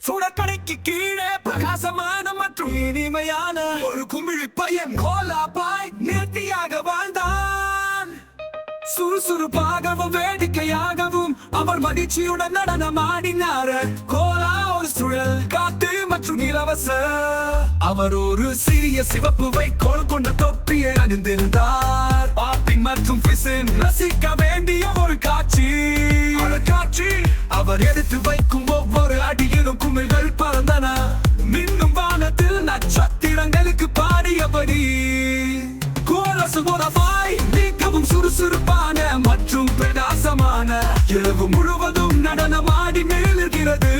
சுடக்கடைக்கு கீழே பிரகாசமான மற்றும் இனிமையான ஒரு குமிழி பையன் கோலாபாய் நேர்த்தியாக வாழ்ந்தான். சுறுசுறுப்பாகவும் வேடிக்கையாகவும் அவர் மகிழ்ச்சியுடன் நடனமாடினார். கோலா ஒரு சுழல் காத்து மற்றும் இலவச. அவர் ஒரு சிறிய சிவப்பு வைக்கோல் கொண்ட தொப்பியை அணிந்திருந்தார். பாப்பி மற்றும் பிசின் ரசிக்க வேண்டிய ஒரு காட்சி. அவர் எடுத்து வைக்கும் ஒவ்வொரு அடியிலும் குமிழ்கள் பறந்தன. மின்னும் வானத்தில் நட்சத்திரங்களுக்கு பாடியபடி கோலசுபாய் மிகவும் சுறுசுறுப்பான மற்றும் பிரகாசமான. இரவு முழுவதும் நடனமாடி மேலுகிறது.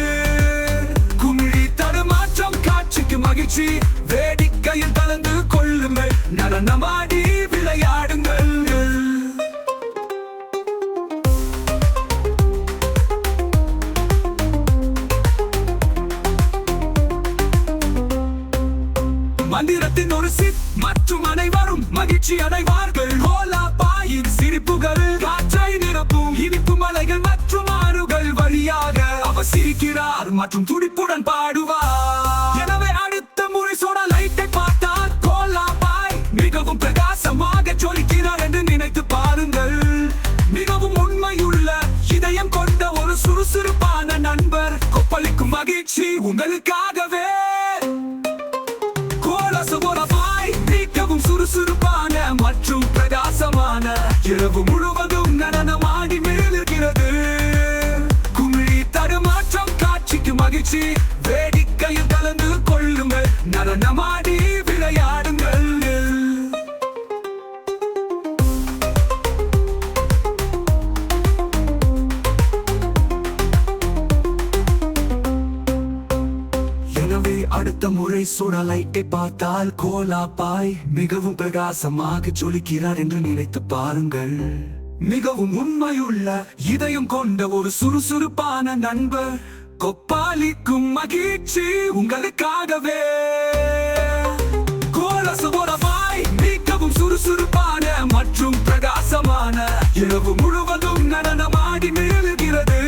குமிழி தடுமாற்றம் காட்சிக்கு மகிழ்ச்சி. வேடிக்கையில் கலந்து கொள்ளுங்கள், நடனமாடி விளையாடுங்கள். மந்திரத்தின் ஒரு சிப் மற்றும் அனைவரும் மகிழ்ச்சி அடைவார்கள். கோலாபாயின் சிரிப்புகள் காற்றை நிரப்பும். இனிப்பு மலைகள் மற்றும் ஆறுகள் வழியாக அவர் சிரிக்கிறார் மற்றும் துடிப்புடன் பாடுவார். எனவே அடுத்த முறை சோடா லைட்டை பார்த்தால் கோலாபாய் மிகவும் பிரகாசமாக ஜொலிக்கிறார் என்று நினைத்து பாருங்கள். மிகவும் உண்மையுள்ள இதயம் கொண்ட ஒரு சுறுசுறுப்பான நண்பர். கொப்பளிக்கும் மகிழ்ச்சி உங்களுக்காகவே. மிகவும் சுறுசுறுப்பான மற்றும் பிரகாசமான. இரவு முழுவதும் நடனமாடி மேலுகிறது. குமிழி தடுமாற்றம் காட்சிக்கு மகிழ்ச்சி. வேடிக்கையில் கலந்து கொள்ளுங்கள், நடனமாடி விளையாடுங்கள். எனவே அடுத்த முறை சோடா லைட்டை பார்த்தால் கோலாபாய் மிகவும் பிரகாசமாக ஜொலிக்கிறார் என்று நினைத்து பாருங்கள். மிகவும் உண்மையுள்ள இதயம் கொண்ட ஒரு சுறுசுறுப்பான நண்பர். கொப்பாளிக்கும் மகிழ்ச்சி உங்களுக்காகவே. கோலசுபாய் மிகவும் சுறுசுறுப்பான மற்றும் பிரகாசமான. இரவு முழுவதும் நடனமாடி மேலுகிறது.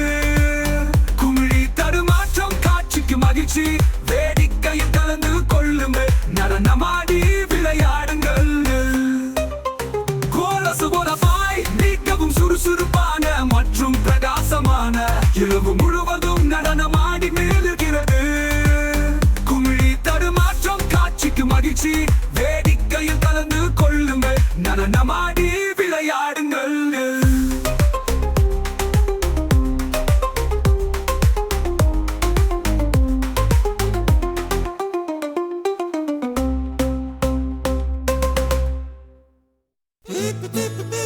குமிழி தடுமாற்றம் காட்சிக்கு மகிழ்ச்சி. வேடிக்கையில் கலந்து கொள்ளுங்கள், நடனமாடி விளையாடுங்கள். கோலசுபாய் மிகவும் சுறுசுறுப்பான மற்றும் பிரகாசமான. இரவு முழுவதும் நடனமாடி மேலுகிறது. குமிழி தடுமாற்றம் காட்சிக்கு மகிழ்ச்சி. வேடிக்கையில் கலந்து கொள்ளுங்கள், நடனமாடி விளையாடுங்கள். Beep, beep, beep, beep.